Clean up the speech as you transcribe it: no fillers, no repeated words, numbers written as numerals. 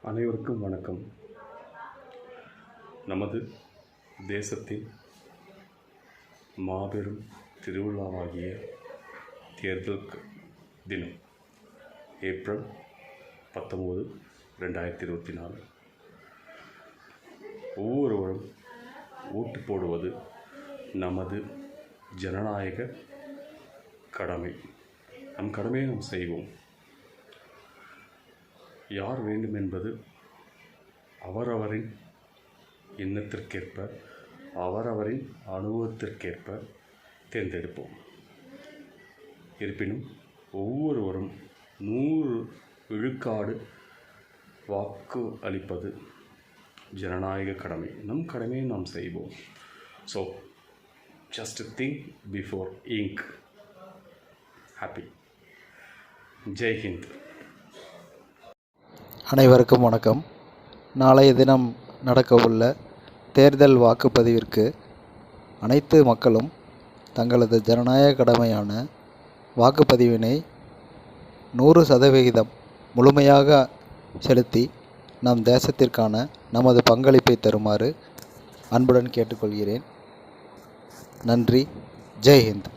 அனைவருக்கும் வணக்கம். நமது தேசத்தின் மாபெரும் திருவிழாவாகிய தேர்தல் தினம் ஏப்ரல் 19, 2024. ஒவ்வொருவரும் ஓட்டு போடுவது நமது ஜனநாயக கடமை. நம் கடமையை நாம் செய்வோம். யார் வேண்டும் என்பது அவரவரின் எண்ணத்திற்கேற்ப, அவரவரின் அனுபவத்திற்கேற்ப தேர்ந்தெடுப்போம். இருப்பினும் ஒவ்வொருவரும் 100 விழுக்காடு வாக்கு அளிப்பது ஜனநாயக கடமை. நம் கடமையை நாம் செய்வோம். So just think before ink. Happy. Jai Hind. அனைவருக்கும் வணக்கம். நாளைய தினம் நடக்கவுள்ள தேர்தல் வாக்குப்பதிவிற்கு அனைத்து மக்களும் தங்களது ஜனநாயக கடமையான வாக்குப்பதிவினை 100% முழுமையாக செலுத்தி நம் தேசத்திற்கான நமது பங்களிப்பை தருமாறு அன்புடன் கேட்டுக்கொள்கிறேன். நன்றி. ஜெய் ஹிந்த்.